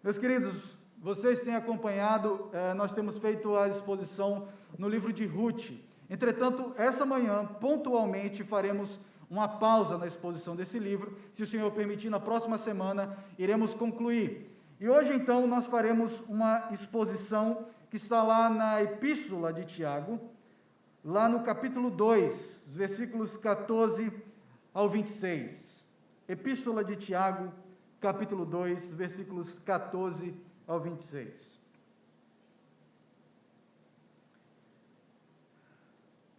Meus queridos, vocês têm acompanhado, nós temos feito a exposição no livro de Ruth. Entretanto, essa manhã, pontualmente, faremos uma pausa na exposição desse livro. Se o Senhor permitir, na próxima semana, iremos concluir. E hoje, então, nós faremos uma exposição que está lá na Epístola de Tiago, lá no capítulo 2, os versículos 14 ao 26. Epístola de Tiago, capítulo 2, versículos 14 ao 26.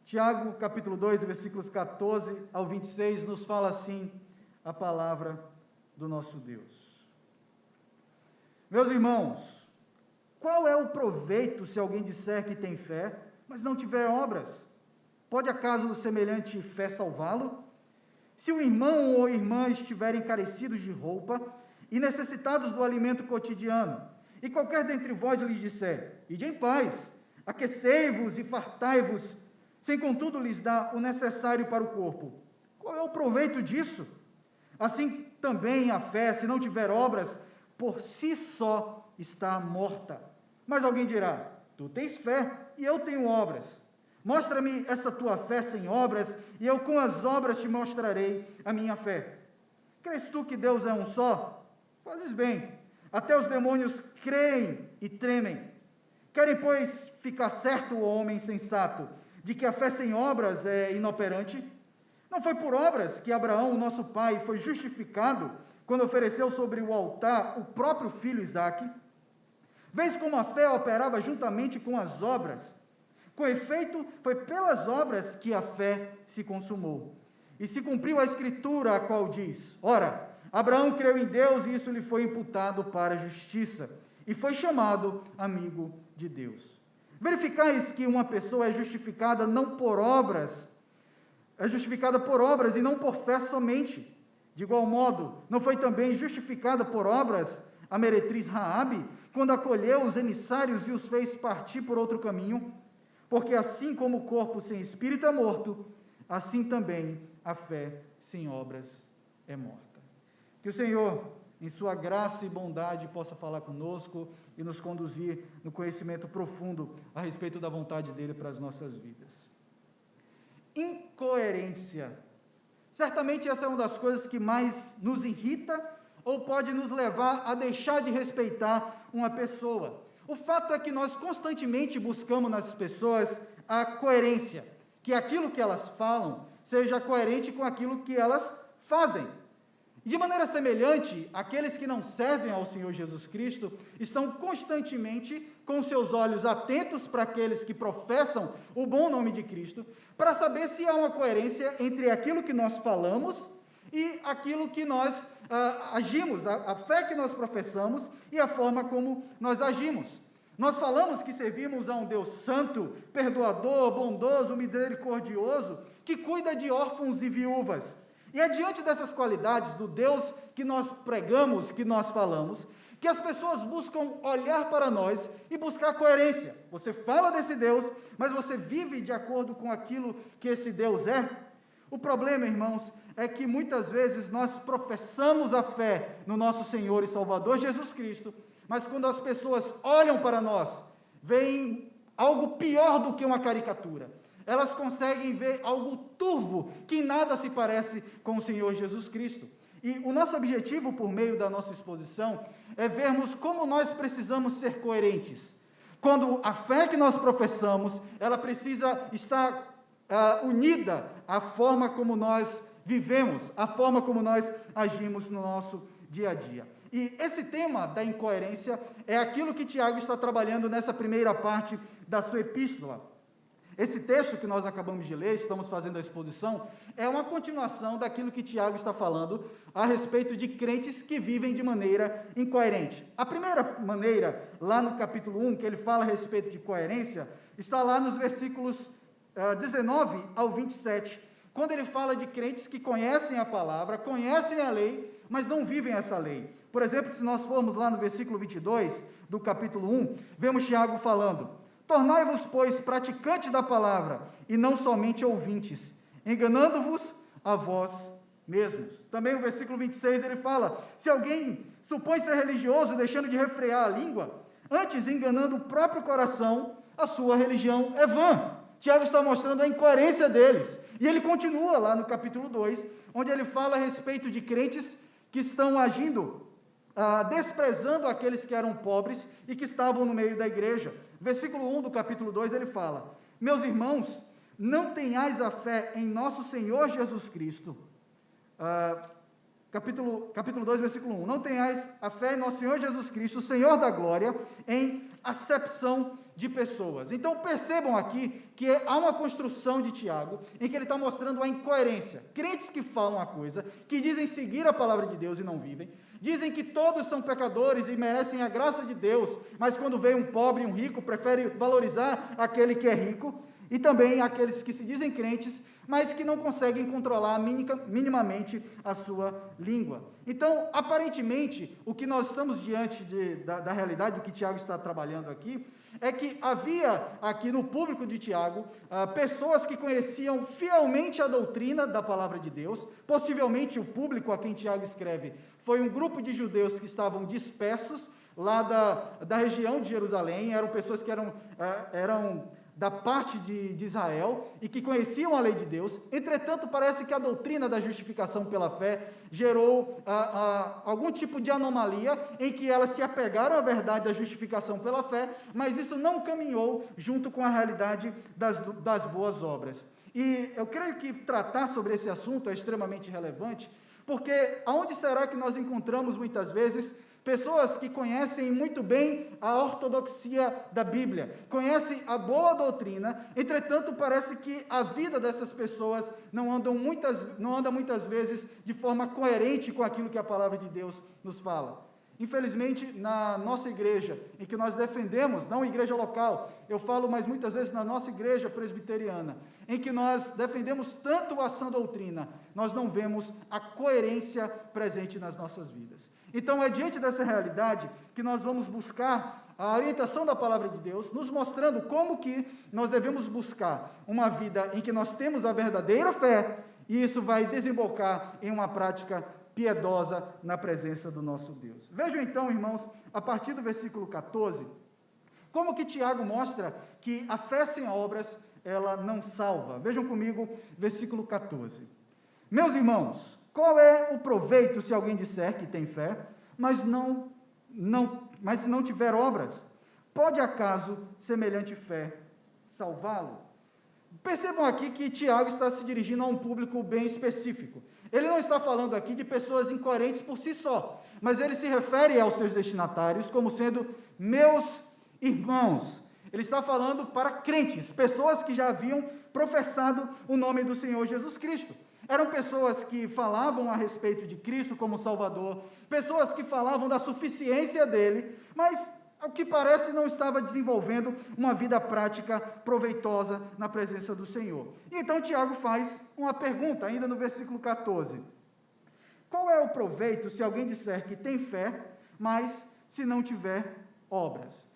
Tiago, capítulo 2, versículos 14 ao 26, nos fala assim a palavra do nosso Deus. Meus irmãos, qual é o proveito se alguém disser que tem fé, mas não tiver obras? Pode acaso semelhante fé salvá-lo? Se o irmão ou irmã estiverem carecidos de roupa e necessitados do alimento cotidiano, e qualquer dentre vós lhes disser, ide em paz, aquecei-vos e fartai-vos, sem contudo lhes dar o necessário para o corpo, qual é o proveito disso? Assim também a fé, se não tiver obras, por si só está morta. Mas alguém dirá, tu tens fé e eu tenho obras. Mostra-me essa tua fé sem obras, e eu com as obras te mostrarei a minha fé. Crês tu que Deus é um só? Fazes bem. Até os demônios creem e tremem. Querem, pois, ficar certo o homem sensato, de que a fé sem obras é inoperante? Não foi por obras que Abraão, nosso pai, foi justificado, quando ofereceu sobre o altar o próprio filho Isaque? Vês como a fé operava juntamente com as obras? Com efeito, foi pelas obras que a fé se consumou. E se cumpriu a escritura, a qual diz, ora, Abraão creu em Deus e isso lhe foi imputado para a justiça, e foi chamado amigo de Deus. Verificais que uma pessoa é justificada não por obras, é justificada por obras e não por fé somente. De igual modo, não foi também justificada por obras a meretriz Raabe, quando acolheu os emissários e os fez partir por outro caminho? Porque assim como o corpo sem espírito é morto, assim também a fé sem obras é morta. Que o Senhor, em sua graça e bondade, possa falar conosco e nos conduzir no conhecimento profundo a respeito da vontade dele para as nossas vidas. Incoerência. Certamente essa é uma das coisas que mais nos irrita ou pode nos levar a deixar de respeitar uma pessoa. O fato é que nós constantemente buscamos nas pessoas a coerência, que aquilo que elas falam seja coerente com aquilo que elas fazem. De maneira semelhante, aqueles que não servem ao Senhor Jesus Cristo estão constantemente com seus olhos atentos para aqueles que professam o bom nome de Cristo, para saber se há uma coerência entre aquilo que nós falamos e aquilo que nós agimos, a fé que nós professamos e a forma como nós agimos. Nós falamos que servimos a um Deus santo, perdoador, bondoso, misericordioso, que cuida de órfãos e viúvas. E é diante dessas qualidades do Deus que nós pregamos, que nós falamos, que as pessoas buscam olhar para nós e buscar coerência. Você fala desse Deus, mas você vive de acordo com aquilo que esse Deus é? O problema, irmãos, é que muitas vezes nós professamos a fé no nosso Senhor e Salvador Jesus Cristo, mas quando as pessoas olham para nós, veem algo pior do que uma caricatura. Elas conseguem ver algo turvo, que em nada se parece com o Senhor Jesus Cristo. E o nosso objetivo, por meio da nossa exposição, é vermos como nós precisamos ser coerentes. Quando a fé que nós professamos, ela precisa estar unida à forma como nós vivemos, à forma como nós agimos no nosso dia a dia. E esse tema da incoerência é aquilo que Tiago está trabalhando nessa primeira parte da sua epístola. Esse texto que nós acabamos de ler, estamos fazendo a exposição, é uma continuação daquilo que Tiago está falando a respeito de crentes que vivem de maneira incoerente. A primeira maneira, lá no capítulo 1, que ele fala a respeito de coerência, está lá nos versículos 19 ao 27, quando ele fala de crentes que conhecem a palavra, conhecem a lei, mas não vivem essa lei. Por exemplo, se nós formos lá no versículo 22 do capítulo 1, vemos Tiago falando: tornai-vos, pois, praticantes da palavra, e não somente ouvintes, enganando-vos a vós mesmos. Também o versículo 26, ele fala: se alguém supõe ser religioso, deixando de refrear a língua, antes enganando o próprio coração, a sua religião é vã. Tiago está mostrando a incoerência deles. E ele continua lá no capítulo 2, onde ele fala a respeito de crentes que estão agindo, desprezando aqueles que eram pobres e que estavam no meio da igreja. Versículo 1 do capítulo 2, ele fala: meus irmãos, não tenhais a fé em nosso Senhor Jesus Cristo. Capítulo 2, versículo 1. Não tenhais a fé em nosso Senhor Jesus Cristo, Senhor da glória, em acepção de pessoas. Então percebam aqui que há uma construção de Tiago, em que ele está mostrando a incoerência. Crentes que falam a coisa, que dizem seguir a palavra de Deus e não vivem, dizem que todos são pecadores e merecem a graça de Deus, mas quando vem um pobre e um rico, prefere valorizar aquele que é rico, e também aqueles que se dizem crentes, mas que não conseguem controlar minimamente a sua língua. Então, aparentemente, o que nós estamos diante da realidade, o que Tiago está trabalhando aqui, é que havia aqui no público de Tiago, pessoas que conheciam fielmente a doutrina da palavra de Deus. Possivelmente o público a quem Tiago escreve foi um grupo de judeus que estavam dispersos lá da região de Jerusalém, eram pessoas que eram da parte de Israel e que conheciam a lei de Deus. Entretanto, parece que a doutrina da justificação pela fé gerou algum tipo de anomalia em que elas se apegaram à verdade da justificação pela fé, mas isso não caminhou junto com a realidade das boas obras. E eu creio que tratar sobre esse assunto é extremamente relevante, porque aonde será que nós encontramos muitas vezes pessoas que conhecem muito bem a ortodoxia da Bíblia, conhecem a boa doutrina, entretanto parece que a vida dessas pessoas não anda muitas vezes de forma coerente com aquilo que a palavra de Deus nos fala. Infelizmente, na nossa igreja, em que nós defendemos, não igreja local, eu falo, mas muitas vezes na nossa igreja presbiteriana, em que nós defendemos tanto a sã doutrina, nós não vemos a coerência presente nas nossas vidas. Então, é diante dessa realidade que nós vamos buscar a orientação da palavra de Deus, nos mostrando como que nós devemos buscar uma vida em que nós temos a verdadeira fé, e isso vai desembocar em uma prática piedosa na presença do nosso Deus. Vejam então, irmãos, a partir do versículo 14, como que Tiago mostra que a fé sem obras, ela não salva. Vejam comigo, versículo 14. Meus irmãos, qual é o proveito se alguém disser que tem fé, mas se não tiver obras? Pode acaso semelhante fé salvá-lo? Percebam aqui que Tiago está se dirigindo a um público bem específico. Ele não está falando aqui de pessoas incoerentes por si só, mas ele se refere aos seus destinatários como sendo meus irmãos. Ele está falando para crentes, pessoas que já haviam professado o nome do Senhor Jesus Cristo. Eram pessoas que falavam a respeito de Cristo como Salvador, pessoas que falavam da suficiência dele, mas, ao que parece, não estava desenvolvendo uma vida prática proveitosa na presença do Senhor. Então, Tiago faz uma pergunta, ainda no versículo 14. Qual é o proveito se alguém disser que tem fé, mas se não tiver obras?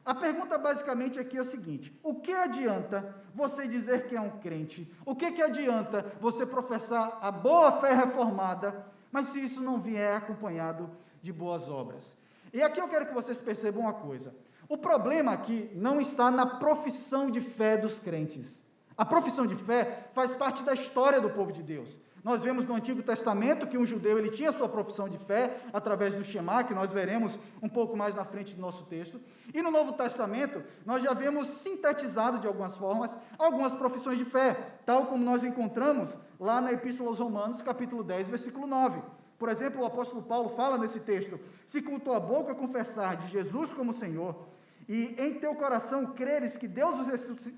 A pergunta basicamente aqui é o seguinte: o que adianta você dizer que é um crente? O que adianta você professar a boa fé reformada, mas se isso não vier acompanhado de boas obras? E aqui eu quero que vocês percebam uma coisa. O problema aqui não está na profissão de fé dos crentes. A profissão de fé faz parte da história do povo de Deus. Nós vemos no Antigo Testamento que um judeu ele tinha sua profissão de fé através do Shema, que nós veremos um pouco mais na frente do nosso texto. E no Novo Testamento, nós já vemos sintetizado de algumas formas algumas profissões de fé, tal como nós encontramos lá na Epístola aos Romanos, capítulo 10, versículo 9. Por exemplo, o apóstolo Paulo fala nesse texto: se com tua boca confessar de Jesus como Senhor, e em teu coração creres que Deus os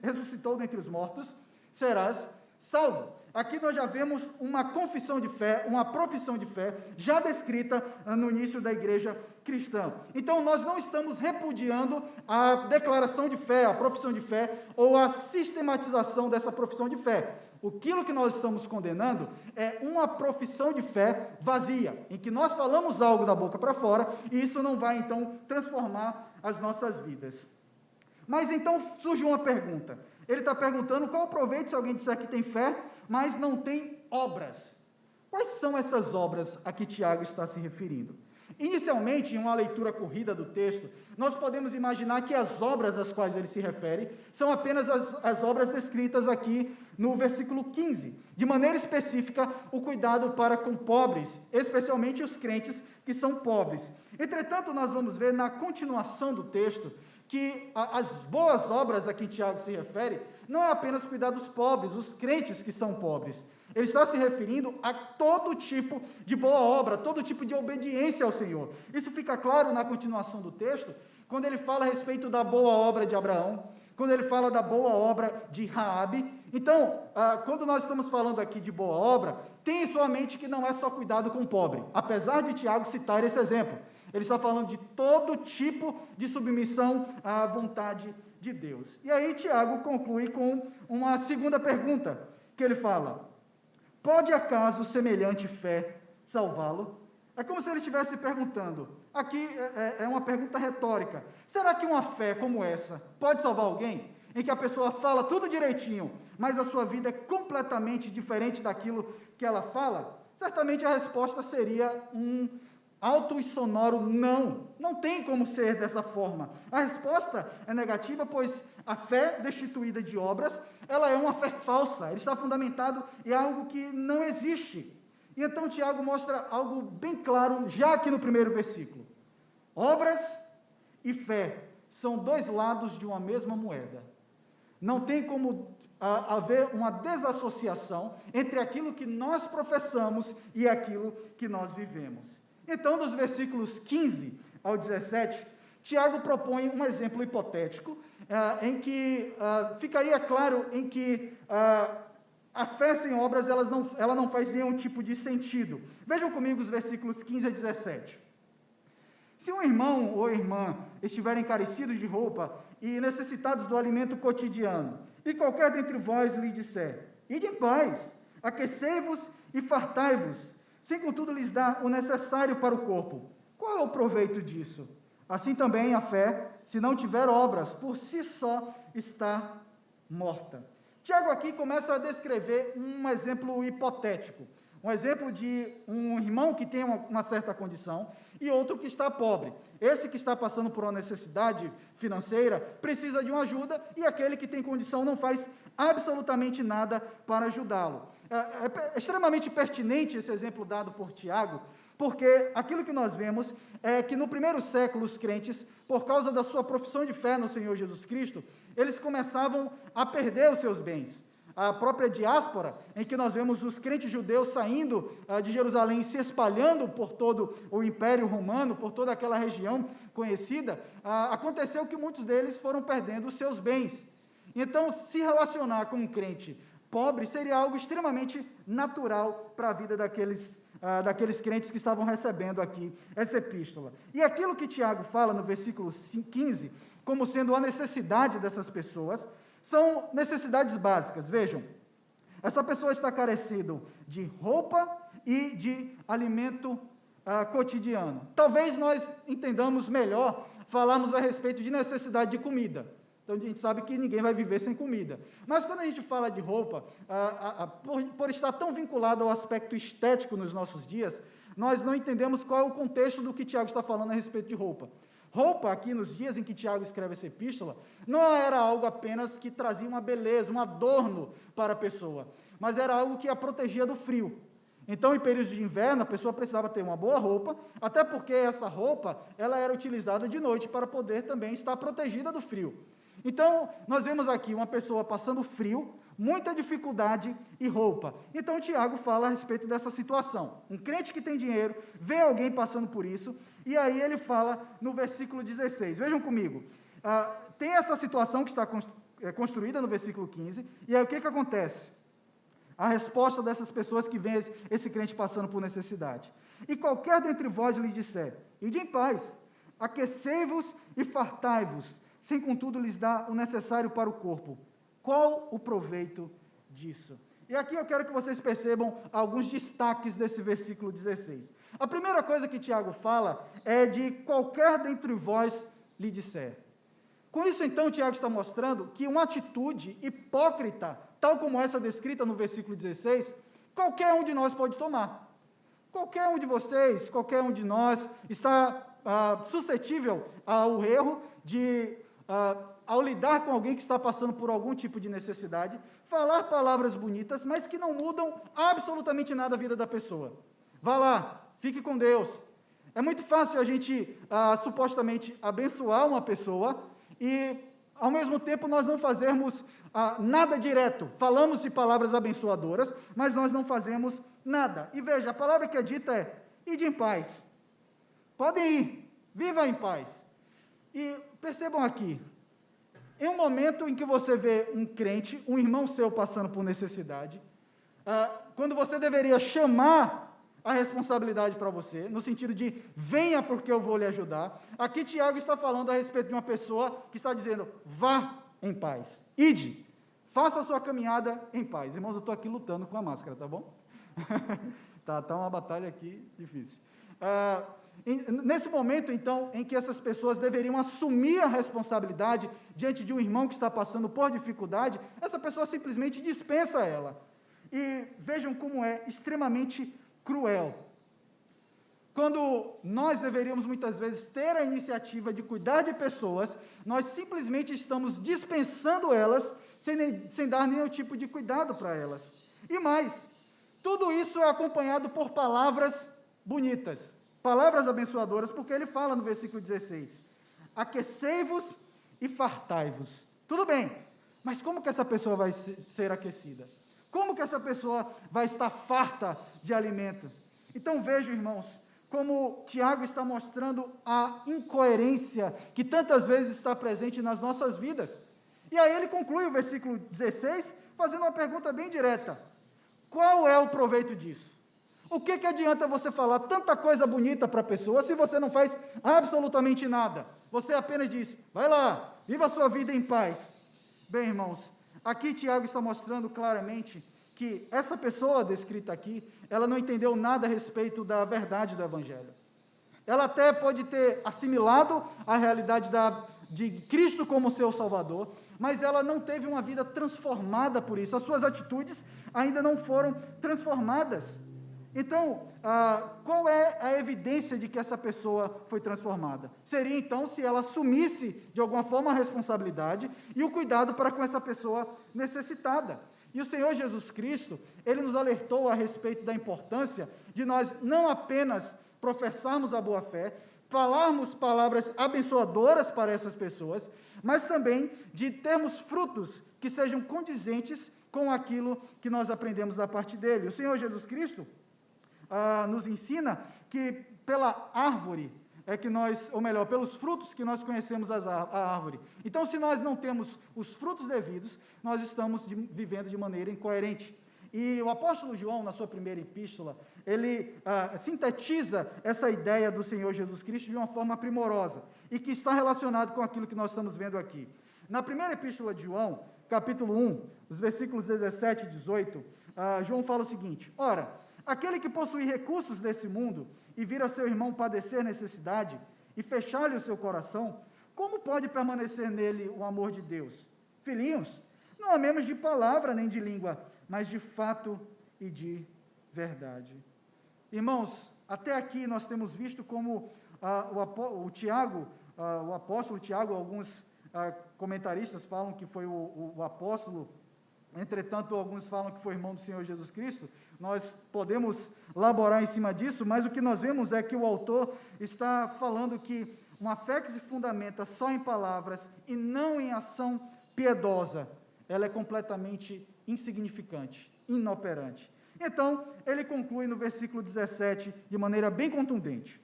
ressuscitou dentre os mortos, serás salvo. Aqui nós já vemos uma confissão de fé, uma profissão de fé, já descrita no início da igreja cristã. Então, nós não estamos repudiando a declaração de fé, a profissão de fé, ou a sistematização dessa profissão de fé. Aquilo que nós estamos condenando é uma profissão de fé vazia, em que nós falamos algo da boca para fora, e isso não vai, então, transformar as nossas vidas. Mas, então, surge uma pergunta. Ele está perguntando qual o proveito se alguém disser que tem fé, mas não tem obras. Quais são essas obras a que Tiago está se referindo? Inicialmente, em uma leitura corrida do texto, nós podemos imaginar que as obras às quais ele se refere são apenas as obras descritas aqui no versículo 15. De maneira específica, o cuidado para com pobres, especialmente os crentes que são pobres. Entretanto, nós vamos ver na continuação do texto que as boas obras a que Tiago se refere não é apenas cuidar dos pobres, os crentes que são pobres. Ele está se referindo a todo tipo de boa obra, todo tipo de obediência ao Senhor. Isso fica claro na continuação do texto, quando ele fala a respeito da boa obra de Abraão, quando ele fala da boa obra de Raabe. Então, quando nós estamos falando aqui de boa obra, tenha em sua mente que não é só cuidado com o pobre, apesar de Tiago citar esse exemplo. Ele está falando de todo tipo de submissão à vontade de Deus. E aí Tiago conclui com uma segunda pergunta, que ele fala: pode acaso semelhante fé salvá-lo? É como se ele estivesse perguntando, aqui é uma pergunta retórica, será que uma fé como essa pode salvar alguém? Em que a pessoa fala tudo direitinho, mas a sua vida é completamente diferente daquilo que ela fala? Certamente a resposta seria um alto e sonoro não. Não tem como ser dessa forma. A resposta é negativa, pois a fé destituída de obras, ela é uma fé falsa. Ele está fundamentado em algo que não existe. E então Tiago mostra algo bem claro, já aqui no primeiro versículo. Obras e fé são dois lados de uma mesma moeda. Não tem como haver uma desassociação entre aquilo que nós professamos e aquilo que nós vivemos. Então, dos versículos 15 ao 17, Tiago propõe um exemplo hipotético, em que ficaria claro em que a fé sem obras ela não faz nenhum tipo de sentido. Vejam comigo os versículos 15 a 17. Se um irmão ou irmã estiverem carecidos de roupa e necessitados do alimento cotidiano, e qualquer dentre vós lhe disser: ide em paz, aquecei-vos e fartai-vos, sem contudo lhes dar o necessário para o corpo, qual é o proveito disso? Assim também a fé, se não tiver obras, por si só está morta. Tiago aqui começa a descrever um exemplo hipotético, um exemplo de um irmão que tem uma certa condição e outro que está pobre. Esse que está passando por uma necessidade financeira precisa de uma ajuda e aquele que tem condição não faz absolutamente nada para ajudá-lo. É extremamente pertinente esse exemplo dado por Tiago, porque aquilo que nós vemos é que no primeiro século os crentes, por causa da sua profissão de fé no Senhor Jesus Cristo, eles começavam a perder os seus bens. A própria diáspora, em que nós vemos os crentes judeus saindo de Jerusalém, se espalhando por todo o Império Romano, por toda aquela região conhecida, aconteceu que muitos deles foram perdendo os seus bens. Então, se relacionar com um crente pobre seria algo extremamente natural para a vida daqueles crentes que estavam recebendo aqui essa epístola. E aquilo que Tiago fala no versículo 15, como sendo a necessidade dessas pessoas, são necessidades básicas. Vejam, essa pessoa está carecendo de roupa e de alimento cotidiano. Talvez nós entendamos melhor falarmos a respeito de necessidade de comida. Então, a gente sabe que ninguém vai viver sem comida. Mas quando a gente fala de roupa, por estar tão vinculado ao aspecto estético nos nossos dias, nós não entendemos qual é o contexto do que Tiago está falando a respeito de roupa. Roupa, aqui nos dias em que Tiago escreve essa epístola, não era algo apenas que trazia uma beleza, um adorno para a pessoa, mas era algo que a protegia do frio. Então, em períodos de inverno, a pessoa precisava ter uma boa roupa, até porque essa roupa, ela era utilizada de noite para poder também estar protegida do frio. Então, nós vemos aqui uma pessoa passando frio, muita dificuldade e roupa. Então, Tiago fala a respeito dessa situação. Um crente que tem dinheiro, vê alguém passando por isso, e aí ele fala no versículo 16. Vejam comigo. Tem essa situação que está construída no versículo 15, e aí o que acontece? A resposta dessas pessoas que veem esse crente passando por necessidade. E qualquer dentre vós lhe disser: ide em paz, aquecei-vos e fartai-vos, sem contudo lhes dar o necessário para o corpo. Qual o proveito disso? E aqui eu quero que vocês percebam alguns destaques desse versículo 16. A primeira coisa que Tiago fala é de qualquer dentre vós lhe disser. Com isso, então, Tiago está mostrando que uma atitude hipócrita, tal como essa descrita no versículo 16, qualquer um de nós pode tomar. Qualquer um de vocês, qualquer um de nós, está suscetível ao erro de, ao lidar com alguém que está passando por algum tipo de necessidade, falar palavras bonitas, mas que não mudam absolutamente nada a vida da pessoa. Vá lá, fique com Deus. É muito fácil a gente, supostamente, abençoar uma pessoa e, ao mesmo tempo, nós não fazermos nada direto. Falamos de palavras abençoadoras, mas nós não fazemos nada. E veja, a palavra que é dita é: ide em paz. Podem ir, viva em paz. E percebam aqui, em um momento em que você vê um crente, um irmão seu passando por necessidade, quando você deveria chamar a responsabilidade para você, no sentido de, venha porque eu vou lhe ajudar, aqui Tiago está falando a respeito de uma pessoa que está dizendo, vá em paz, ide, faça a sua caminhada em paz. Irmãos, eu estou aqui lutando com a máscara, tá bom? tá uma batalha aqui difícil. Nesse momento, então, em que essas pessoas deveriam assumir a responsabilidade diante de um irmão que está passando por dificuldade, essa pessoa simplesmente dispensa ela. E vejam como é extremamente cruel. Quando nós deveríamos muitas vezes ter a iniciativa de cuidar de pessoas, nós simplesmente estamos dispensando elas sem dar nenhum tipo de cuidado para elas. E mais, tudo isso é acompanhado por palavras bonitas, palavras abençoadoras, porque ele fala no versículo 16, aquecei-vos e fartai-vos. Tudo bem, mas como que essa pessoa vai ser aquecida? Como que essa pessoa vai estar farta de alimento? Então vejam, irmãos, como Tiago está mostrando a incoerência que tantas vezes está presente nas nossas vidas. E aí ele conclui o versículo 16, fazendo uma pergunta bem direta. Qual é o proveito disso? O que adianta você falar tanta coisa bonita para a pessoa se você não faz absolutamente nada? Você apenas diz, vai lá, viva a sua vida em paz. Bem, irmãos, aqui Tiago está mostrando claramente que essa pessoa descrita aqui, ela não entendeu nada a respeito da verdade do Evangelho. Ela até pode ter assimilado a realidade de Cristo como seu Salvador, mas ela não teve uma vida transformada por isso. As suas atitudes ainda não foram transformadas. Então, qual é a evidência de que essa pessoa foi transformada? Seria, então, se ela assumisse, de alguma forma, a responsabilidade e o cuidado para com essa pessoa necessitada. E o Senhor Jesus Cristo, Ele nos alertou a respeito da importância de nós não apenas professarmos a boa-fé, falarmos palavras abençoadoras para essas pessoas, mas também de termos frutos que sejam condizentes com aquilo que nós aprendemos da parte dEle. O Senhor Jesus Cristo nos ensina que pela árvore é que nós, ou melhor, pelos frutos que nós conhecemos a árvore. Então, se nós não temos os frutos devidos, nós estamos vivendo de maneira incoerente. E o apóstolo João, na sua primeira epístola, ele sintetiza essa ideia do Senhor Jesus Cristo de uma forma primorosa, e que está relacionado com aquilo que nós estamos vendo aqui. Na primeira epístola de João, capítulo 1, os versículos 17 e 18, João fala o seguinte, ora, aquele que possui recursos desse mundo e vir a seu irmão padecer necessidade e fechar-lhe o seu coração, como pode permanecer nele o amor de Deus? Filhinhos, não amemos de palavra nem de língua, mas de fato e de verdade. Irmãos, até aqui nós temos visto como o apóstolo Tiago, alguns comentaristas falam que foi o apóstolo, entretanto, alguns falam que foi irmão do Senhor Jesus Cristo. Nós podemos laborar em cima disso, mas o que nós vemos é que o autor está falando que uma fé que se fundamenta só em palavras e não em ação piedosa, ela é completamente insignificante, inoperante. Então, ele conclui no versículo 17, de maneira bem contundente.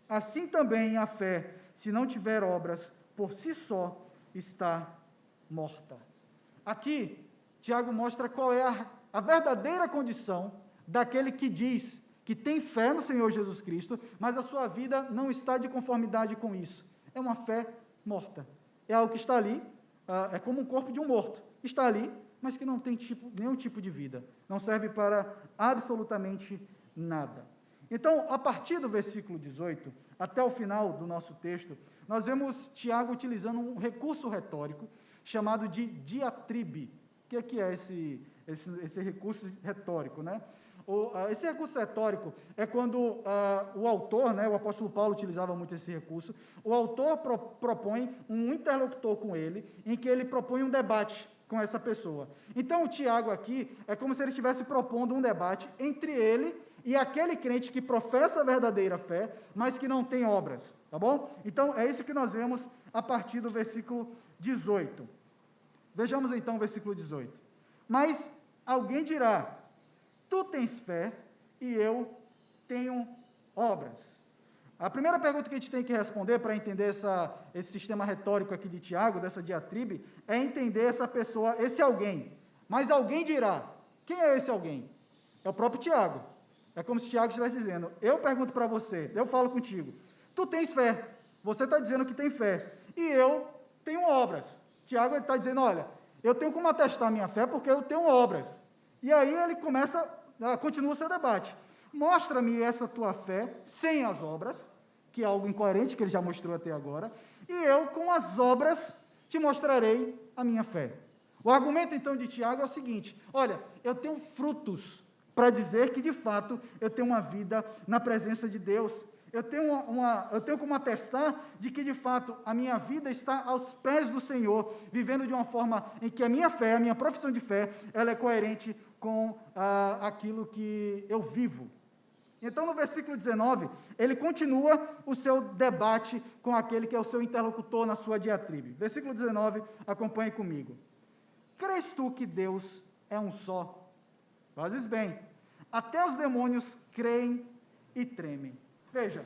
Assim também a fé, se não tiver obras, por si só está morta. Aqui, Tiago mostra qual é a verdadeira condição daquele que diz que tem fé no Senhor Jesus Cristo, mas a sua vida não está de conformidade com isso. É uma fé morta. É algo que está ali, é como um corpo de um morto. Está ali, mas que não tem nenhum tipo de vida. Não serve para absolutamente nada. Então, a partir do versículo 18, até o final do nosso texto, nós vemos Tiago utilizando um recurso retórico chamado de diatribe. O que é esse recurso retórico, né? Esse recurso retórico é quando o autor, né, o apóstolo Paulo utilizava muito esse recurso, o autor propõe um interlocutor com ele, em que ele propõe um debate com essa pessoa. Então, o Tiago aqui é como se ele estivesse propondo um debate entre ele e aquele crente que professa a verdadeira fé, mas que não tem obras, tá bom? Então, é isso que nós vemos a partir do versículo 18. Vejamos então o versículo 18. Mas alguém dirá: tu tens fé e eu tenho obras. A primeira pergunta que a gente tem que responder para entender esse sistema retórico aqui de Tiago, dessa diatribe, é entender essa pessoa, esse alguém. Mas alguém dirá: quem é esse alguém? É o próprio Tiago. É como se Tiago estivesse dizendo: eu pergunto para você, eu falo contigo, tu tens fé, você está dizendo que tem fé, e eu tenho obras. Tiago está dizendo: olha, eu tenho como atestar minha fé porque eu tenho obras. E aí ele continua o seu debate. Mostra-me essa tua fé sem as obras, que é algo incoerente, que ele já mostrou até agora, e eu, com as obras, te mostrarei a minha fé. O argumento, então, de Tiago é o seguinte: olha, eu tenho frutos para dizer que, de fato, eu tenho uma vida na presença de Deus. Eu tenho como atestar de que, de fato, a minha vida está aos pés do Senhor, vivendo de uma forma em que a minha fé, a minha profissão de fé, ela é coerente com aquilo que eu vivo. Então, no versículo 19, ele continua o seu debate com aquele que é o seu interlocutor na sua diatribe. Versículo 19, acompanhe comigo. Crês tu que Deus é um só? Fazes bem. Até os demônios creem e tremem. Veja,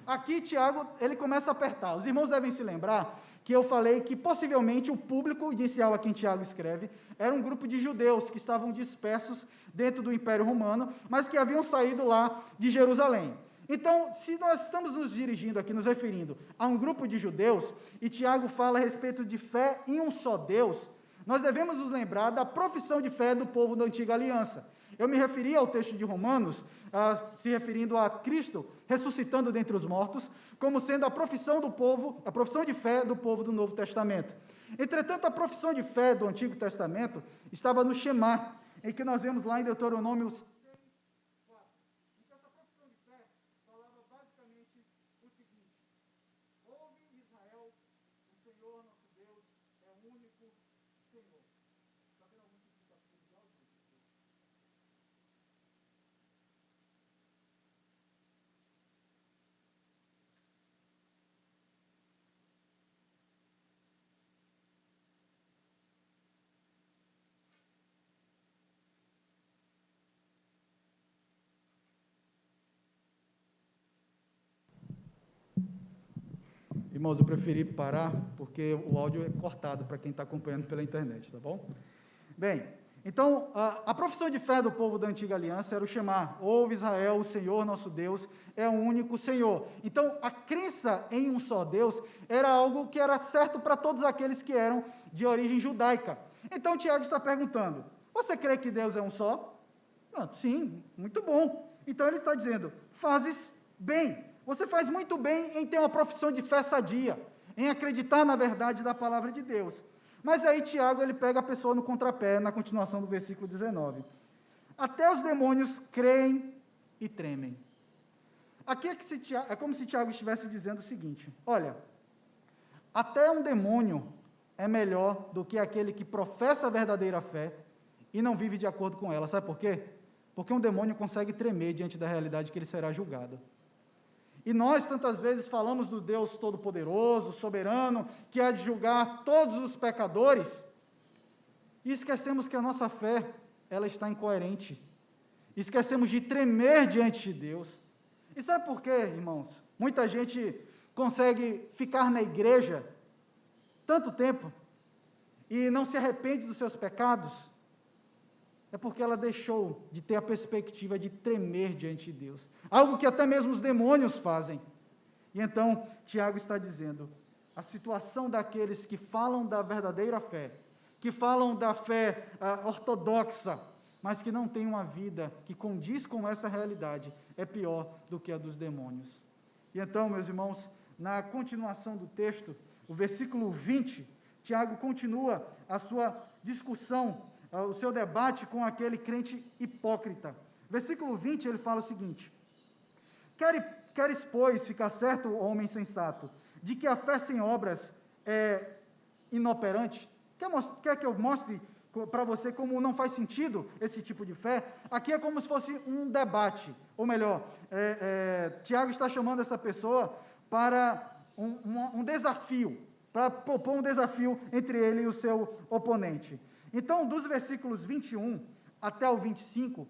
aqui Tiago, ele começa a apertar. Os irmãos devem se lembrar que eu falei que possivelmente o público inicial a quem Tiago escreve era um grupo de judeus que estavam dispersos dentro do Império Romano, mas que haviam saído lá de Jerusalém. Então, se nós estamos nos dirigindo aqui, nos referindo a um grupo de judeus, e Tiago fala a respeito de fé em um só Deus, nós devemos nos lembrar da profissão de fé do povo da Antiga Aliança. Eu me referi ao texto de Romanos, se referindo a Cristo ressuscitando dentre os mortos, como sendo a profissão do povo, a profissão de fé do povo do Novo Testamento. Entretanto, a profissão de fé do Antigo Testamento estava no Shema, em que nós vemos lá em Deuteronômio 6:4. Então, essa profissão de fé falava basicamente o seguinte: ouve, Israel, o Senhor nosso Deus é o único Senhor. Está vendo algum tipo de aspecto de áudio? Irmãos, eu preferi parar porque o áudio é cortado para quem está acompanhando pela internet, tá bom? Bem, então, a profissão de fé do povo da Antiga Aliança era o Shema: ouve Israel, o Senhor nosso Deus é o único Senhor. Então, a crença em um só Deus era algo que era certo para todos aqueles que eram de origem judaica. Então, Tiago está perguntando: você crê que Deus é um só? Sim, muito bom. Então, ele está dizendo: fazes bem. Você faz muito bem em ter uma profissão de fé sadia, em acreditar na verdade da palavra de Deus. Mas aí Tiago, ele pega a pessoa no contrapé, na continuação do versículo 19. Até os demônios creem e tremem. Aqui é como se Tiago estivesse dizendo o seguinte: olha, até um demônio é melhor do que aquele que professa a verdadeira fé e não vive de acordo com ela. Sabe por quê? Porque um demônio consegue tremer diante da realidade que ele será julgado. E nós, tantas vezes, falamos do Deus Todo-Poderoso, Soberano, que há de julgar todos os pecadores, e esquecemos que a nossa fé, ela está incoerente. Esquecemos de tremer diante de Deus. E sabe por quê, irmãos? Muita gente consegue ficar na igreja tanto tempo e não se arrepende dos seus pecados, é porque ela deixou de ter a perspectiva de tremer diante de Deus, algo que até mesmo os demônios fazem. E então, Tiago está dizendo, a situação daqueles que falam da verdadeira fé, que falam da fé ortodoxa, mas que não têm uma vida que condiz com essa realidade, é pior do que a dos demônios. E então, meus irmãos, na continuação do texto, o versículo 20, Tiago continua a sua discussão, o seu debate com aquele crente hipócrita. Versículo 20, ele fala o seguinte: Queres, pois, ficar certo, homem sensato, de que a fé sem obras é inoperante? Quer que eu mostre para você como não faz sentido esse tipo de fé? Aqui é como se fosse um debate, ou melhor, Tiago está chamando essa pessoa para um desafio, para propor um desafio entre ele e o seu oponente. Então, dos versículos 21 até o 25,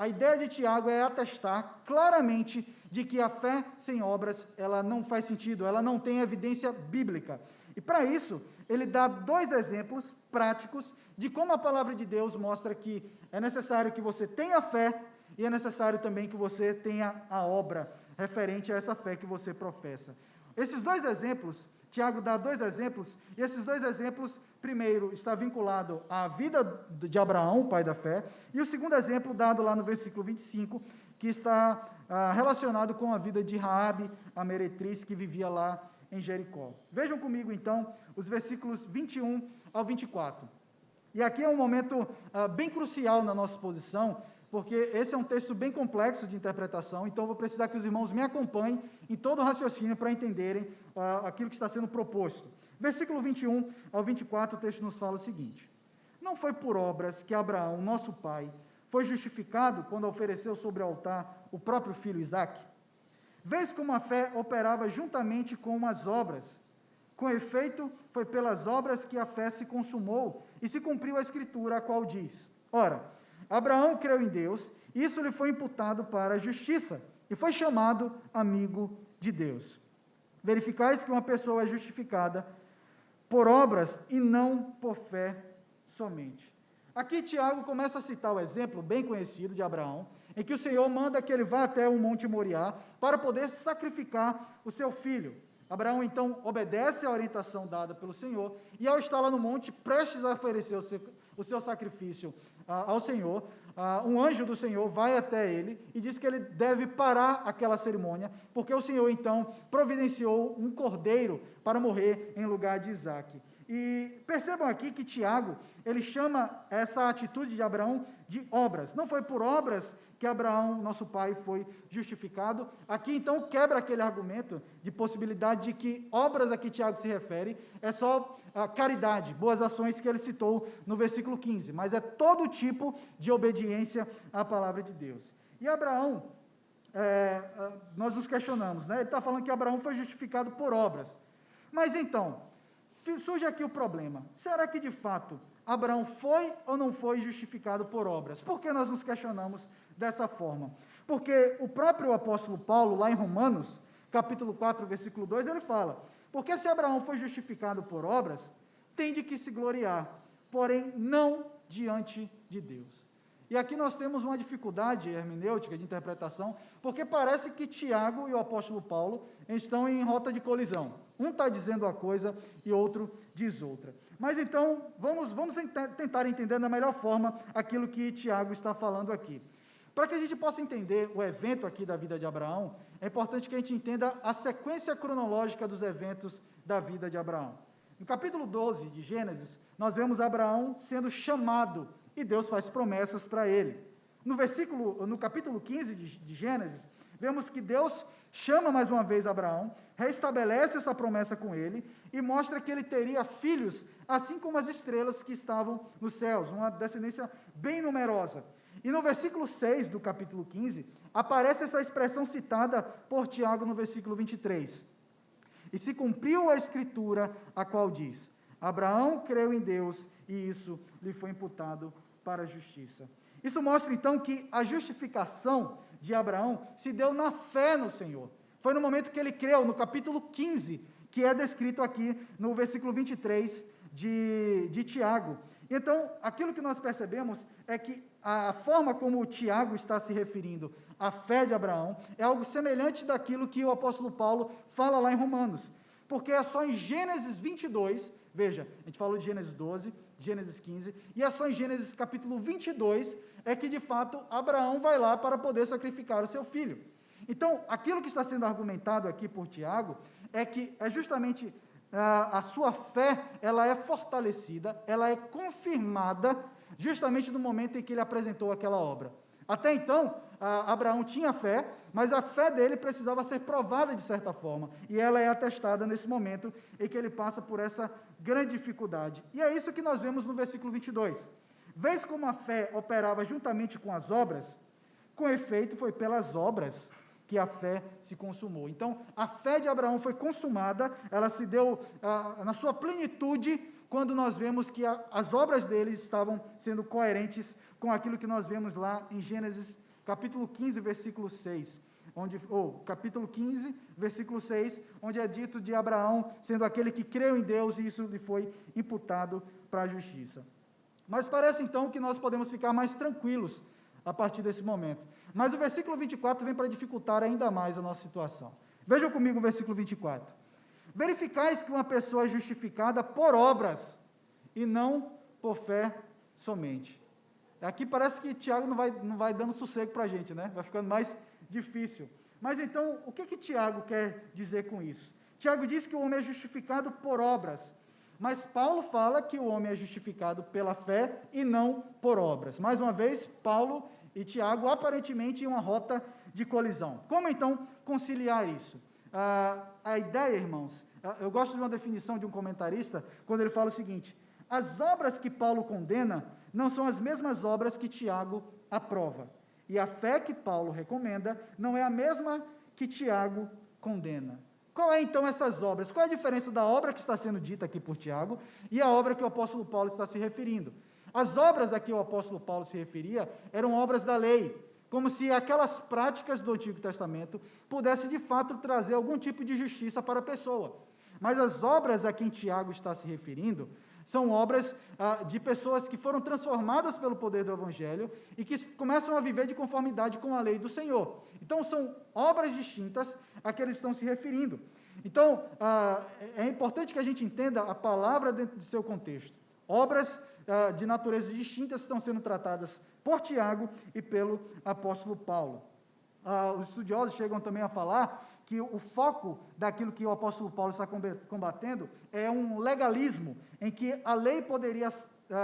a ideia de Tiago é atestar claramente de que a fé sem obras, ela não faz sentido, ela não tem evidência bíblica. E para isso, ele dá 2 exemplos práticos de como a palavra de Deus mostra que é necessário que você tenha fé e é necessário também que você tenha a obra referente a essa fé que você professa. Esses 2 exemplos, Tiago dá 2 exemplos, e esses 2 exemplos, primeiro, está vinculado à vida de Abraão, o pai da fé, e o segundo exemplo, dado lá no versículo 25, que está relacionado com a vida de Raabe, a meretriz que vivia lá em Jericó. Vejam comigo, então, os versículos 21 ao 24. E aqui é um momento bem crucial na nossa exposição, porque esse é um texto bem complexo de interpretação, então eu vou precisar que os irmãos me acompanhem em todo o raciocínio para entenderem aquilo que está sendo proposto. Versículo 21 ao 24, o texto nos fala o seguinte: Não foi por obras que Abraão, nosso pai, foi justificado quando ofereceu sobre o altar o próprio filho Isaque? Vês como a fé operava juntamente com as obras. Com efeito, foi pelas obras que a fé se consumou e se cumpriu a escritura, a qual diz: Ora, Abraão creu em Deus, isso lhe foi imputado para a justiça, e foi chamado amigo de Deus. Verificais que uma pessoa é justificada por obras e não por fé somente. Aqui Tiago começa a citar o exemplo bem conhecido de Abraão, em que o Senhor manda que ele vá até o Monte Moriá para poder sacrificar o seu filho. Abraão então obedece à orientação dada pelo Senhor, e ao estar lá no monte, prestes a oferecer o seu sacrifício ao Senhor, um anjo do Senhor vai até ele e diz que ele deve parar aquela cerimônia, porque o Senhor então providenciou um cordeiro para morrer em lugar de Isaque. E percebam aqui que Tiago, ele chama essa atitude de Abraão de obras. Não foi por obras que Abraão, nosso pai, foi justificado. Aqui, então, quebra aquele argumento de possibilidade de que obras a que Tiago se refere é só caridade, boas ações que ele citou no versículo 15, mas é todo tipo de obediência à palavra de Deus. E Abraão, nós nos questionamos, né? Ele está falando que Abraão foi justificado por obras. Mas então, surge aqui o problema: será que de fato Abraão foi ou não foi justificado por obras? Por que nós nos questionamos dessa forma? Porque o próprio apóstolo Paulo, lá em Romanos, capítulo 4, versículo 2, ele fala: porque se Abraão foi justificado por obras, tem de que se gloriar, porém não diante de Deus. E aqui nós temos uma dificuldade hermenêutica de interpretação, porque parece que Tiago e o apóstolo Paulo estão em rota de colisão. Um está dizendo uma coisa e outro diz outra. Mas então, vamos tentar entender da melhor forma aquilo que Tiago está falando aqui. Para que a gente possa entender o evento aqui da vida de Abraão, é importante que a gente entenda a sequência cronológica dos eventos da vida de Abraão. No capítulo 12 de Gênesis, nós vemos Abraão sendo chamado e Deus faz promessas para ele. No capítulo 15 de Gênesis, vemos que Deus chama mais uma vez Abraão, restabelece essa promessa com ele e mostra que ele teria filhos, assim como as estrelas que estavam nos céus, uma descendência bem numerosa. E no versículo 6 do capítulo 15, aparece essa expressão citada por Tiago no versículo 23. E se cumpriu a escritura, a qual diz: Abraão creu em Deus, e isso lhe foi imputado para a justiça. Isso mostra então que a justificação de Abraão se deu na fé no Senhor. Foi no momento que ele creu, no capítulo 15, que é descrito aqui no versículo 23 de Tiago. Então, aquilo que nós percebemos é que a forma como o Tiago está se referindo à fé de Abraão é algo semelhante daquilo que o apóstolo Paulo fala lá em Romanos. Porque é só em Gênesis 22, veja, a gente falou de Gênesis 12, Gênesis 15, e é só em Gênesis capítulo 22 é que de fato Abraão vai lá para poder sacrificar o seu filho. Então, aquilo que está sendo argumentado aqui por Tiago é que é justamente a sua fé, ela é fortalecida, ela é confirmada justamente no momento em que ele apresentou aquela obra. Até então, Abraão tinha fé, mas a fé dele precisava ser provada de certa forma, e ela é atestada nesse momento em que ele passa por essa grande dificuldade. E é isso que nós vemos no versículo 22. Vês como a fé operava juntamente com as obras? Com efeito, foi pelas obras que a fé se consumou. Então, a fé de Abraão foi consumada, ela se deu na sua plenitude, quando nós vemos que as obras dele estavam sendo coerentes com aquilo que nós vemos lá em Gênesis, capítulo 15, versículo 6, capítulo 15, versículo 6, onde é dito de Abraão sendo aquele que creu em Deus, e isso lhe foi imputado para a justiça. Mas parece então que nós podemos ficar mais tranquilos a partir desse momento. Mas o versículo 24 vem para dificultar ainda mais a nossa situação. Vejam comigo o versículo 24. Verificais que uma pessoa é justificada por obras, e não por fé somente. Aqui parece que Tiago não vai dando sossego para a gente, né? Vai ficando mais difícil. Mas então, o que Tiago quer dizer com isso? Tiago diz que o homem é justificado por obras, mas Paulo fala que o homem é justificado pela fé e não por obras. Mais uma vez, Paulo e Tiago aparentemente em uma rota de colisão. Como então conciliar isso? A ideia, irmãos, eu gosto de uma definição de um comentarista, quando ele fala o seguinte: as obras que Paulo condena não são as mesmas obras que Tiago aprova, e a fé que Paulo recomenda não é a mesma que Tiago condena. Qual é então essas obras? Qual é a diferença da obra que está sendo dita aqui por Tiago e a obra que o apóstolo Paulo está se referindo? As obras a que o apóstolo Paulo se referia eram obras da lei, como se aquelas práticas do Antigo Testamento pudessem de fato trazer algum tipo de justiça para a pessoa. Mas as obras a quem Tiago está se referindo são obras de pessoas que foram transformadas pelo poder do Evangelho e que começam a viver de conformidade com a lei do Senhor. Então, são obras distintas a que eles estão se referindo. Então, é importante que a gente entenda a palavra dentro do seu contexto. Obras de natureza distintas estão sendo tratadas por Tiago e pelo apóstolo Paulo. Os estudiosos chegam também a falar que o foco daquilo que o apóstolo Paulo está combatendo é um legalismo, em que a lei poderia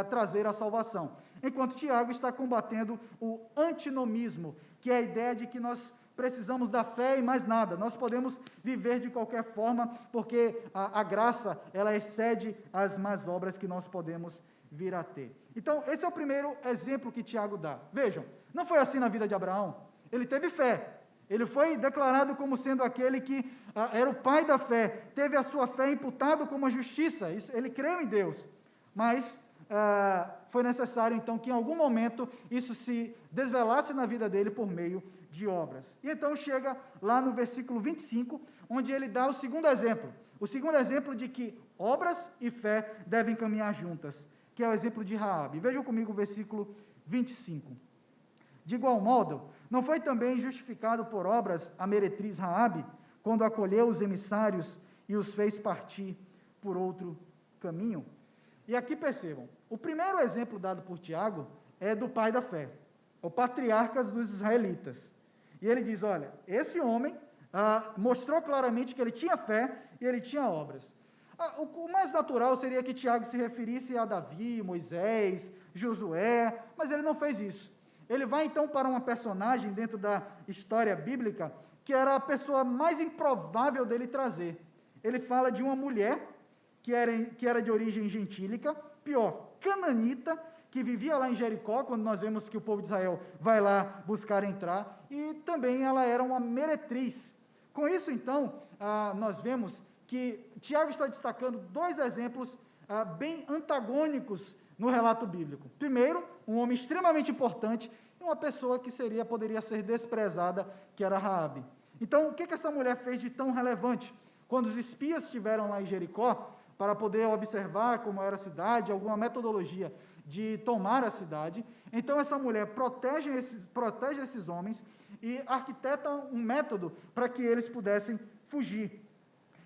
trazer a salvação, enquanto Tiago está combatendo o antinomismo, que é a ideia de que nós precisamos da fé e mais nada, nós podemos viver de qualquer forma, porque a graça, ela excede as más obras que nós podemos vir a ter. Então, esse é o primeiro exemplo que Tiago dá. Vejam, não foi assim na vida de Abraão. Ele teve fé, ele foi declarado como sendo aquele que era o pai da fé, teve a sua fé imputada como a justiça, ele creu em Deus, mas foi necessário então que em algum momento isso se desvelasse na vida dele por meio de obras. E então chega lá no versículo 25, onde ele dá o segundo exemplo de que obras e fé devem caminhar juntas, que é o exemplo de Raabe. Vejam comigo o versículo 25. De igual modo, não foi também justificado por obras a meretriz Raabe, quando acolheu os emissários e os fez partir por outro caminho? E aqui percebam, o primeiro exemplo dado por Tiago é do pai da fé, o patriarca dos israelitas. E ele diz, olha, esse homem mostrou claramente que ele tinha fé e ele tinha obras. O mais natural seria que Tiago se referisse a Davi, Moisés, Josué, mas ele não fez isso. Ele vai então para uma personagem dentro da história bíblica que era a pessoa mais improvável dele trazer. Ele fala de uma mulher que era de origem gentílica, pior, cananita, que vivia lá em Jericó, quando nós vemos que o povo de Israel vai lá buscar entrar, e também ela era uma meretriz. Com isso, então, nós vemos que Tiago está destacando dois exemplos bem antagônicos no relato bíblico. Primeiro, um homem extremamente importante e uma pessoa que poderia ser desprezada, que era Raabe. Então, o que essa mulher fez de tão relevante? Quando os espias estiveram lá em Jericó, para poder observar como era a cidade, alguma metodologia de tomar a cidade, então essa mulher protege esses homens e arquiteta um método para que eles pudessem fugir.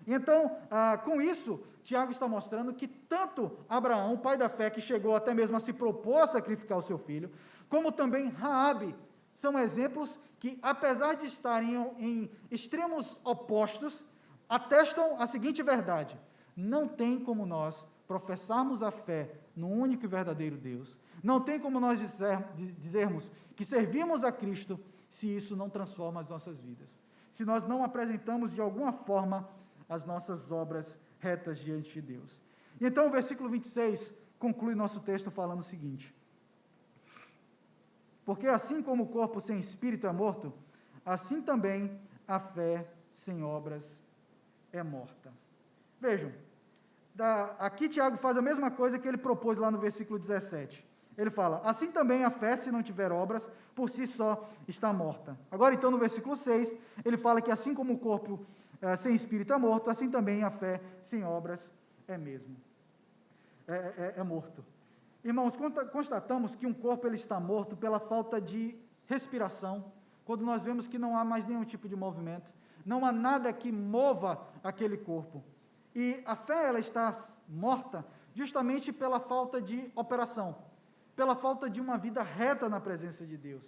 Então, com isso, Tiago está mostrando que tanto Abraão, o pai da fé, que chegou até mesmo a se propor a sacrificar o seu filho, como também Raabe, são exemplos que, apesar de estarem em extremos opostos, atestam a seguinte verdade: não tem como nós professarmos a fé no único e verdadeiro Deus, não tem como nós dizermos que servimos a Cristo se isso não transforma as nossas vidas, se nós não apresentamos de alguma forma as nossas obras retas diante de Deus. E então o versículo 26 conclui nosso texto falando o seguinte: porque assim como o corpo sem espírito é morto, assim também a fé sem obras é morta. Vejam, aqui Tiago faz a mesma coisa que ele propôs lá no versículo 17. Ele fala, assim também a fé, se não tiver obras, por si só está morta. Agora, então, no versículo 6, ele fala que assim como o corpo sem espírito é morto, assim também a fé sem obras é morto. Irmãos, constatamos que um corpo ele está morto pela falta de respiração, quando nós vemos que não há mais nenhum tipo de movimento, não há nada que mova aquele corpo. E a fé ela está morta justamente pela falta de operação, pela falta de uma vida reta na presença de Deus.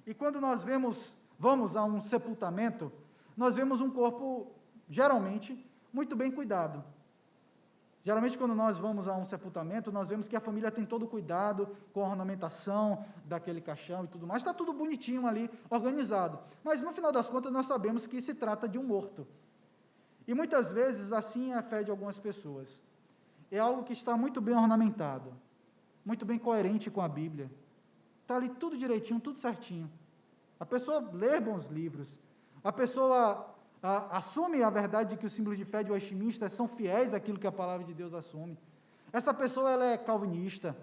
E quando nós vamos a um sepultamento, nós vemos um corpo, geralmente, muito bem cuidado. Geralmente, quando nós vamos a um sepultamento, nós vemos que a família tem todo o cuidado com a ornamentação daquele caixão e tudo mais, está tudo bonitinho ali, organizado. Mas, no final das contas, nós sabemos que se trata de um morto. E, muitas vezes, assim é a fé de algumas pessoas. É algo que está muito bem ornamentado, muito bem coerente com a Bíblia. Está ali tudo direitinho, tudo certinho. A pessoa lê bons livros, a pessoa assume a verdade de que os símbolos de fé de Westminster são fiéis àquilo que a palavra de Deus assume. Essa pessoa ela é calvinista,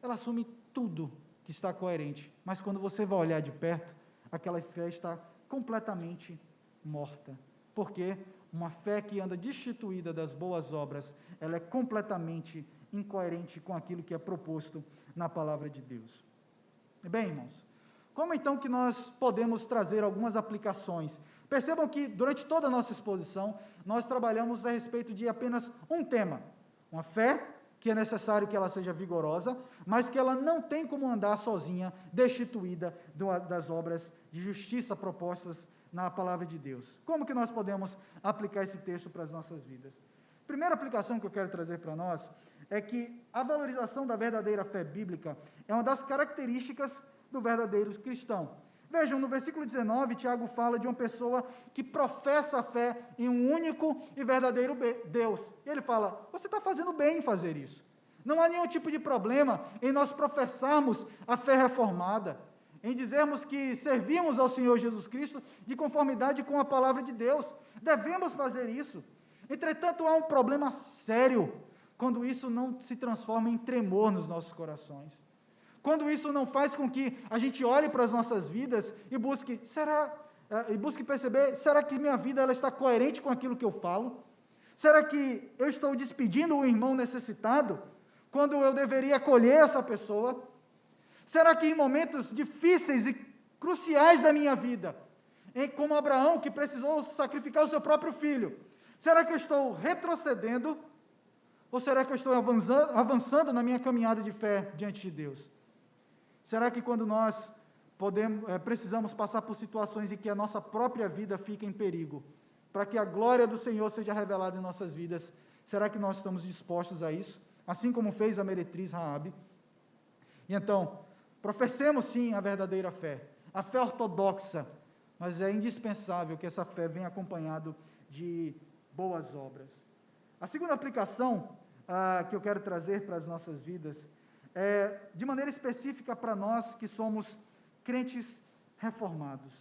ela assume tudo que está coerente, mas quando você vai olhar de perto, aquela fé está completamente morta. Por quê? Uma fé que anda destituída das boas obras, ela é completamente incoerente com aquilo que é proposto na palavra de Deus. Bem, irmãos, como então que nós podemos trazer algumas aplicações? Percebam que durante toda a nossa exposição, nós trabalhamos a respeito de apenas um tema, uma fé que é necessário que ela seja vigorosa, mas que ela não tem como andar sozinha, destituída das obras de justiça propostas na palavra de Deus. Como que nós podemos aplicar esse texto para as nossas vidas? Primeira aplicação que eu quero trazer para nós é que a valorização da verdadeira fé bíblica é uma das características do verdadeiro cristão. Vejam, no versículo 19, Tiago fala de uma pessoa que professa a fé em um único e verdadeiro Deus. E ele fala, você está fazendo bem em fazer isso. Não há nenhum tipo de problema em nós professarmos a fé reformada, em dizermos que servimos ao Senhor Jesus Cristo de conformidade com a palavra de Deus. Devemos fazer isso. Entretanto, há um problema sério quando isso não se transforma em tremor nos nossos corações. Quando isso não faz com que a gente olhe para as nossas vidas e busque perceber, será que minha vida ela está coerente com aquilo que eu falo? Será que eu estou despedindo um irmão necessitado, quando eu deveria acolher essa pessoa? Será que em momentos difíceis e cruciais da minha vida, como Abraão, que precisou sacrificar o seu próprio filho, será que eu estou retrocedendo? Ou será que eu estou avançando na minha caminhada de fé diante de Deus? Será que quando nós precisamos passar por situações em que a nossa própria vida fica em perigo, para que a glória do Senhor seja revelada em nossas vidas, será que nós estamos dispostos a isso? Assim como fez a meretriz Raabe. E então, professemos sim a verdadeira fé, a fé ortodoxa, mas é indispensável que essa fé venha acompanhado de boas obras. A segunda aplicação que eu quero trazer para as nossas vidas de maneira específica para nós que somos crentes reformados.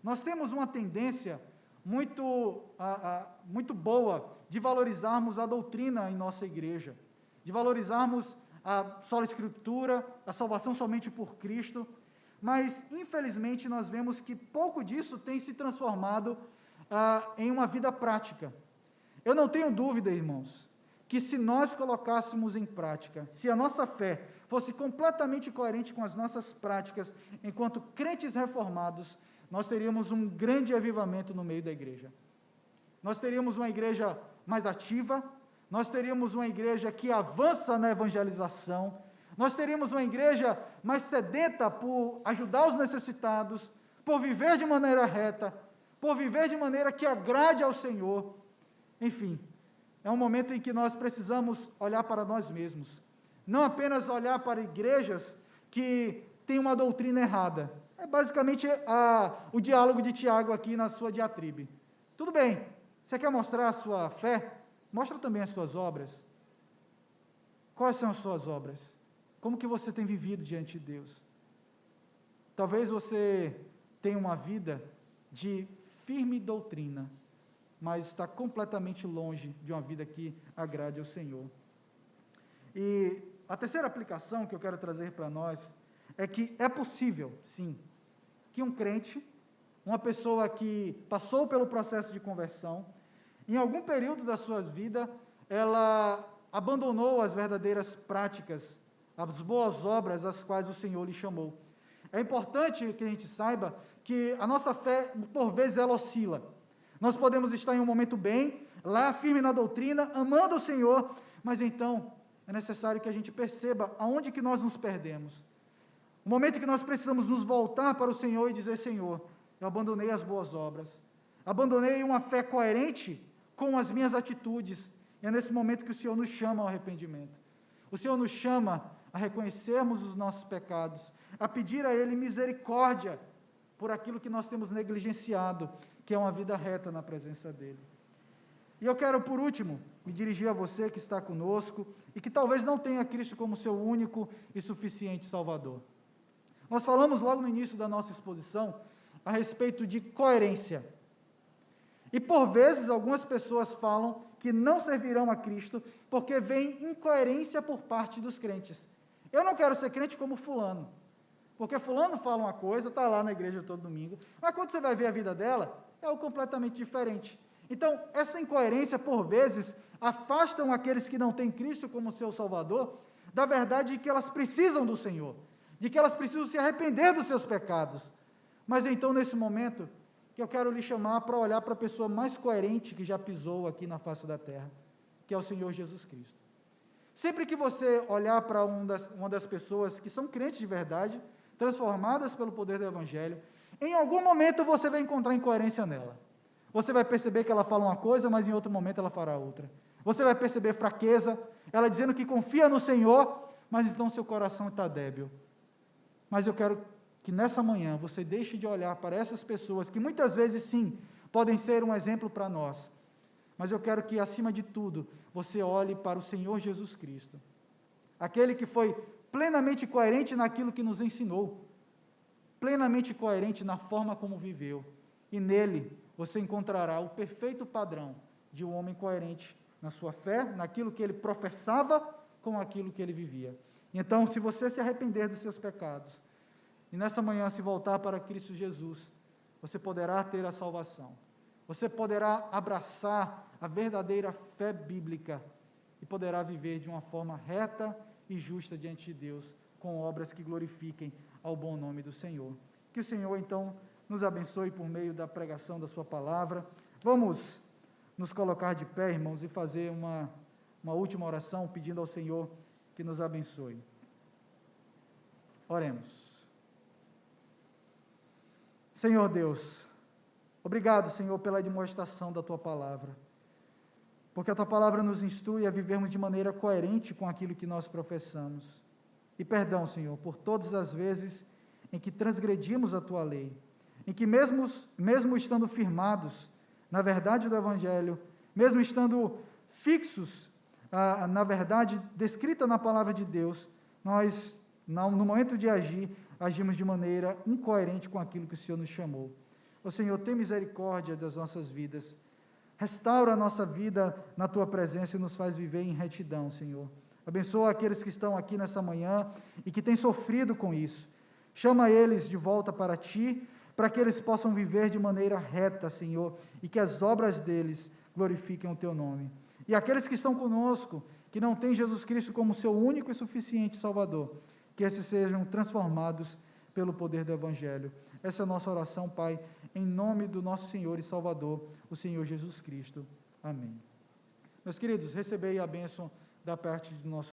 Nós temos uma tendência muito boa de valorizarmos a doutrina em nossa igreja, de valorizarmos a sola escritura, a salvação somente por Cristo, mas infelizmente nós vemos que pouco disso tem se transformado em uma vida prática. Eu não tenho dúvida, irmãos, que se nós colocássemos em prática, se a nossa fé fosse completamente coerente com as nossas práticas, enquanto crentes reformados, nós teríamos um grande avivamento no meio da igreja. Nós teríamos uma igreja mais ativa, nós teríamos uma igreja que avança na evangelização, nós teríamos uma igreja mais sedenta por ajudar os necessitados, por viver de maneira reta, por viver de maneira que agrade ao Senhor. Enfim, é um momento em que nós precisamos olhar para nós mesmos, não apenas olhar para igrejas que têm uma doutrina errada. É basicamente o diálogo de Tiago aqui na sua diatribe. Tudo bem, você quer mostrar a sua fé? Mostra também as suas obras. Quais são as suas obras? Como que você tem vivido diante de Deus? Talvez você tenha uma vida de firme doutrina, mas está completamente longe de uma vida que agrade ao Senhor. E a terceira aplicação que eu quero trazer para nós é que é possível, sim, que um crente, uma pessoa que passou pelo processo de conversão, em algum período da sua vida, ela abandonou as verdadeiras práticas, as boas obras às quais o Senhor lhe chamou. É importante que a gente saiba que a nossa fé, por vezes, ela oscila. Nós podemos estar em um momento bem, lá firme na doutrina, amando o Senhor, mas então é necessário que a gente perceba aonde que nós nos perdemos. O momento que nós precisamos nos voltar para o Senhor e dizer: Senhor, eu abandonei as boas obras, abandonei uma fé coerente com as minhas atitudes, e é nesse momento que o Senhor nos chama ao arrependimento. O Senhor nos chama a reconhecermos os nossos pecados, a pedir a Ele misericórdia por aquilo que nós temos negligenciado, que é uma vida reta na presença dEle. E eu quero, por último, me dirigir a você que está conosco e que talvez não tenha Cristo como seu único e suficiente Salvador. Nós falamos logo no início da nossa exposição a respeito de coerência. E por vezes algumas pessoas falam que não servirão a Cristo porque vem incoerência por parte dos crentes. Eu não quero ser crente como fulano, porque fulano fala uma coisa, está lá na igreja todo domingo, mas quando você vai ver a vida dela, é algo completamente diferente. Então, essa incoerência, por vezes, afastam aqueles que não têm Cristo como seu Salvador, da verdade de que elas precisam do Senhor, de que elas precisam se arrepender dos seus pecados. Mas então, nesse momento, que eu quero lhe chamar para olhar para a pessoa mais coerente que já pisou aqui na face da terra, que é o Senhor Jesus Cristo. Sempre que você olhar para uma das pessoas que são crentes de verdade, transformadas pelo poder do Evangelho, em algum momento você vai encontrar incoerência nela. Você vai perceber que ela fala uma coisa, mas em outro momento ela fará outra. Você vai perceber fraqueza, ela dizendo que confia no Senhor, mas então seu coração está débil. Mas eu quero que nessa manhã você deixe de olhar para essas pessoas, que muitas vezes sim, podem ser um exemplo para nós, mas eu quero que acima de tudo, você olhe para o Senhor Jesus Cristo, aquele que foi plenamente coerente naquilo que nos ensinou, plenamente coerente na forma como viveu, e nele você encontrará o perfeito padrão de um homem coerente na sua fé, naquilo que ele professava com aquilo que ele vivia. Então, se você se arrepender dos seus pecados, e nessa manhã se voltar para Cristo Jesus, você poderá ter a salvação. Você poderá abraçar a verdadeira fé bíblica e poderá viver de uma forma reta e justa diante de Deus, com obras que glorifiquem ao bom nome do Senhor. Que o Senhor, então, nos abençoe por meio da pregação da sua palavra. Vamos nos colocar de pé, irmãos, e fazer uma última oração, pedindo ao Senhor que nos abençoe. Oremos. Senhor Deus, obrigado, Senhor, pela demonstração da Tua palavra, porque a Tua palavra nos instrui a vivermos de maneira coerente com aquilo que nós professamos. E perdão, Senhor, por todas as vezes em que transgredimos a Tua lei, em que mesmo estando firmados na verdade do Evangelho, mesmo estando fixos na verdade descrita na palavra de Deus, nós, no momento de agir, agimos de maneira incoerente com aquilo que o Senhor nos chamou. Ó Senhor, tem misericórdia das nossas vidas, restaura a nossa vida na Tua presença e nos faz viver em retidão, Senhor. Abençoa aqueles que estão aqui nessa manhã e que têm sofrido com isso. Chama eles de volta para Ti, para que eles possam viver de maneira reta, Senhor, e que as obras deles glorifiquem o Teu nome. E aqueles que estão conosco, que não têm Jesus Cristo como seu único e suficiente Salvador, que esses sejam transformados pelo poder do Evangelho. Essa é a nossa oração, Pai, em nome do nosso Senhor e Salvador, o Senhor Jesus Cristo. Amém. Meus queridos, recebei a bênção da parte de nosso